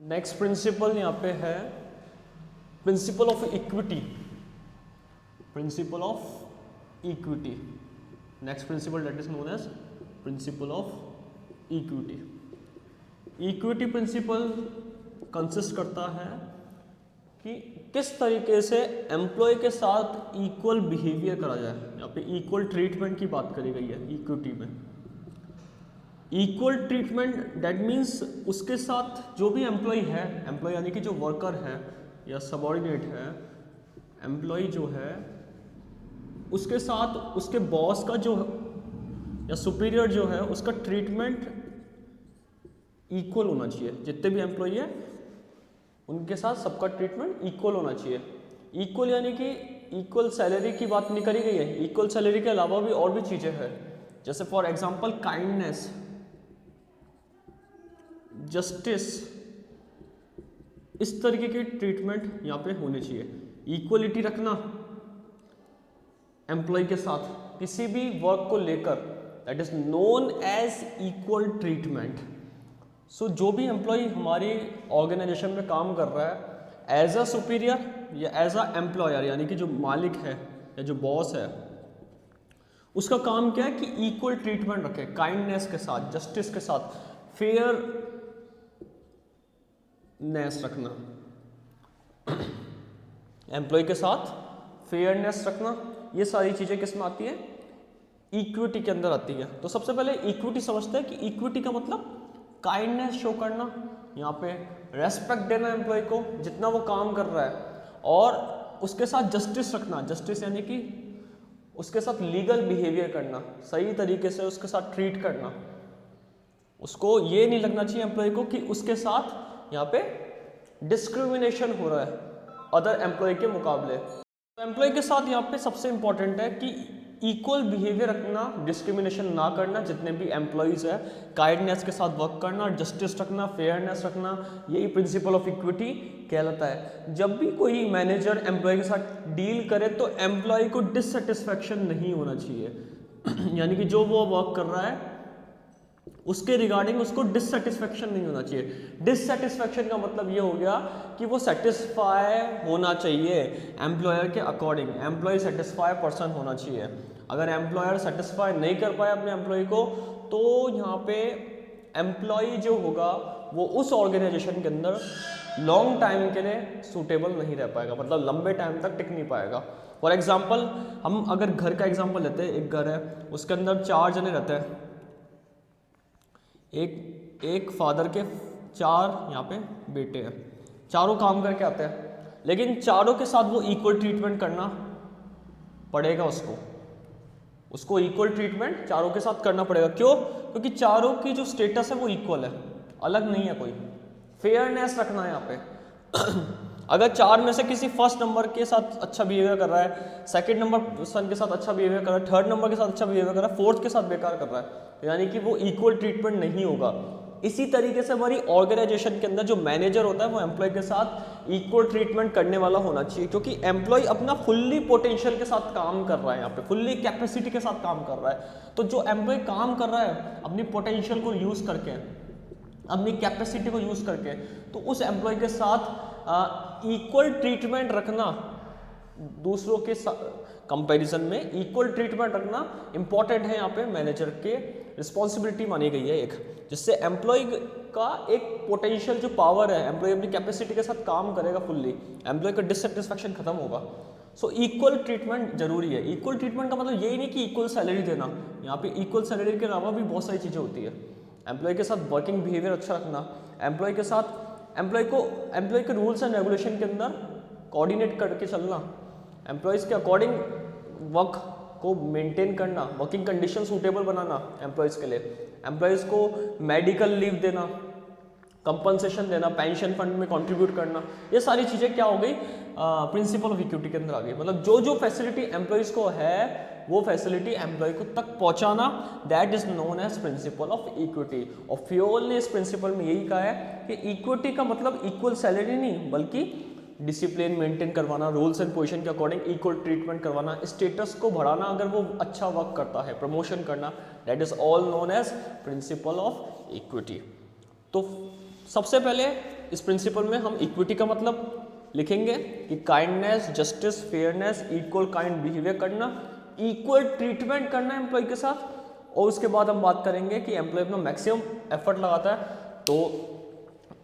Next principle यहाँ पे है principle of equity. Principle of equity, next principle that is known as principle of equity. Equity principle consist करता है कि किस तरीके से एम्प्लॉय के साथ इक्वल बिहेवियर करा जाए। यहाँ पे इक्वल ट्रीटमेंट की बात करी गई है इक्विटी में। इक्वल ट्रीटमेंट दैट मीन्स उसके साथ जो भी एम्प्लॉय है, एम्प्लॉय यानी कि जो वर्कर है या सबऑर्डिनेट है, एम्प्लॉय जो है उसके साथ उसके बॉस का जो या सुपीरियर जो है उसका ट्रीटमेंट इक्वल होना चाहिए। जितने भी एम्प्लॉय है उनके साथ सबका ट्रीटमेंट इक्वल होना चाहिए। इक्वल यानी कि इक्वल सैलरी की बात नहीं करी गई है, इक्वल सैलरी के अलावा भी और भी चीज़ें हैं, जैसे फॉर एग्जांपल काइंडनेस, जस्टिस, इस तरीके की ट्रीटमेंट यहाँ पे होनी चाहिए। इक्वलिटी रखना एम्प्लॉय के साथ किसी भी वर्क को लेकर, that is known as equal treatment. So जो भी एम्प्लॉय हमारी ऑर्गेनाइजेशन में काम कर रहा है एज अ सुपीरियर या एज अ एम्प्लॉयर, यानी कि जो मालिक है या जो बॉस है, उसका काम क्या है कि इक्वल ट्रीटमेंट रखे, काइंडनेस के साथ, जस्टिस के साथ, फेयरनेस रखना, एम्प्लॉय के साथ फेयरनेस रखना। ये सारी चीजें किस में आती है? इक्विटी के अंदर आती है। तो सबसे पहले इक्विटी समझते हैं कि इक्विटी का मतलब काइंडनेस शो करना, यहाँ पे रेस्पेक्ट देना एम्प्लॉय को जितना वो काम कर रहा है, और उसके साथ जस्टिस रखना। जस्टिस यानी कि उसके साथ लीगल बिहेवियर करना, सही तरीके से उसके साथ ट्रीट करना। उसको ये नहीं लगना चाहिए एम्प्लॉय को कि उसके साथ यहाँ पे डिस्क्रिमिनेशन हो रहा है अदर एम्प्लॉय के मुकाबले। तो एम्प्लॉय के साथ यहाँ पे सबसे इंपॉर्टेंट है कि इक्वल बिहेवियर रखना, डिस्क्रिमिनेशन ना करना। जितने भी एम्प्लॉयज़ है काइंडनेस के साथ वर्क करना, जस्टिस रखना, फेयरनेस रखना, यही प्रिंसिपल ऑफ इक्विटी कहलाता है। जब भी कोई मैनेजर एम्प्लॉय के साथ डील करे तो एम्प्लॉय को डिससेटिस्फैक्शन नहीं होना चाहिए यानी कि जो वो वर्क कर रहा है उसके रिगार्डिंग उसको डिससेटिस्फैक्शन नहीं होना चाहिए। डिससेटिस्फैक्शन का मतलब ये हो गया कि वो सेटिस्फाई होना चाहिए एम्प्लॉयर के अकॉर्डिंग। एम्प्लॉय सेटिस्फाई पर्सन होना चाहिए। अगर एम्प्लॉयर सेटिस्फाई नहीं कर पाए अपने एम्प्लॉय को, तो यहाँ पे एम्प्लॉय जो होगा वो उस ऑर्गेनाइजेशन के अंदर लॉन्ग टाइम के लिए सूटेबल नहीं रह पाएगा, मतलब लंबे टाइम तक टिक नहीं पाएगा। फॉर एग्जाम्पल हम अगर घर का एग्जाम्पल लेते हैं, एक घर है उसके अंदर 4 जने रहते हैं, एक फादर के 4 यहाँ पे बेटे हैं, चारों काम करके आते हैं, लेकिन चारों के साथ वो इक्वल ट्रीटमेंट करना पड़ेगा उसको इक्वल ट्रीटमेंट चारों के साथ करना पड़ेगा। क्यों? क्योंकि चारों की जो स्टेटस है वो इक्वल है, अलग नहीं है कोई। फेयरनेस रखना है यहाँ पे अगर 4 में से किसी फर्स्ट नंबर के साथ अच्छा बिहेवियर कर रहा है, सेकंड नंबर पर्सन के साथ अच्छा बिहेवियर कर रहा है, थर्ड नंबर के साथ अच्छा बिहेवियर कर रहा है, फोर्थ के साथ बेकार कर रहा है, यानी कि वो इक्वल ट्रीटमेंट नहीं होगा। इसी तरीके से हमारी ऑर्गेनाइजेशन के अंदर जो मैनेजर होता है वो एम्प्लॉय के साथ इक्वल ट्रीटमेंट करने वाला होना चाहिए, क्योंकि एम्प्लॉय अपना फुल्ली पोटेंशियल के साथ काम कर रहा है, यहाँ पे फुल्ली कैपेसिटी के साथ काम कर रहा है। तो जो एम्प्लॉय काम कर रहा है अपनी पोटेंशियल को यूज करके, अपनी कैपेसिटी को यूज करके, तो उस एम्प्लॉय के साथ इक्वल ट्रीटमेंट रखना, दूसरों के कंपैरिजन में इक्वल ट्रीटमेंट रखना इंपॉर्टेंट है। यहाँ पे मैनेजर के रिस्पॉन्सिबिलिटी मानी गई है एक, जिससे एम्प्लॉय का एक पोटेंशियल जो पावर है, एम्प्लॉय अपनी कैपेसिटी के साथ काम करेगा फुल्ली, एम्प्लॉय का डिससेटिस्फैक्शन खत्म होगा। सो इक्वल ट्रीटमेंट जरूरी है। इक्वल ट्रीटमेंट का मतलब यही नहीं कि इक्वल सैलरी देना, यहाँ पे इक्वल सैलरी के अलावा भी बहुत सारी चीज़ें होती है। एम्प्लॉय के साथ वर्किंग बिहेवियर अच्छा रखना, एम्प्लॉय के साथ एम्प्लॉय के रूल्स एंड रेगुलेशन के अंदर कोऑर्डिनेट करके चलना, एम्प्लॉयज़ के अकॉर्डिंग वर्क को मेंटेन करना, वर्किंग कंडीशन सूटेबल बनाना एम्प्लॉयज़ के लिए, एम्प्लॉयज़ को मेडिकल लीव देना, कंपनसेशन देना, पेंशन फंड में कंट्रीब्यूट करना, ये सारी चीज़ें क्या हो गई? प्रिंसिपल ऑफ इक्विटी के अंदर आ गई। मतलब जो फैसिलिटी एम्प्लॉयज़ को है वो फैसिलिटी एम्प्लॉय को तक पहुंचाना, that is known as principle of equity. और फ्योल ने इस प्रिंसिपल में यही कहा है कि इक्विटी का मतलब इक्वल सैलरी नहीं, बल्कि डिसिप्लिन मेंटेन करवाना, रूल्स एंड पोजीशन के अकॉर्डिंग इक्वल ट्रीटमेंट करवाना, स्टेटस को बढ़ाना अगर वो अच्छा वर्क करता है, प्रमोशन करना, that is all known as principle of equity. तो सबसे पहले इस प्रिंसिपल में हम इक्विटी का मतलब लिखेंगे कि kindness, justice, fairness, equal kind behaviour करना, इक्वल ट्रीटमेंट करना एम्प्लॉय के साथ। और उसके बाद हम बात करेंगे कि एम्प्लॉय अपना मैक्सिमम एफर्ट लगाता है तो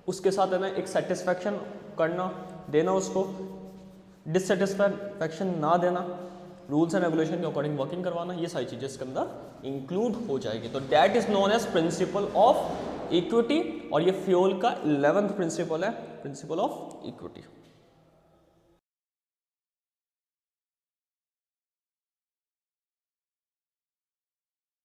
उसके साथ है ना एक सेटिस्फैक्शन करना, देना उसको, डिससेटिस्फैक्शन ना देना, रूल्स एंड रेगुलेशन के अकॉर्डिंग वर्किंग करवाना, ये सारी चीज़ें इसके अंदर इंक्लूड हो जाएगी। तो that is known as principle of equity, और ये फ्यूल का 11th प्रिंसिपल है, प्रिंसिपल ऑफ इक्विटी।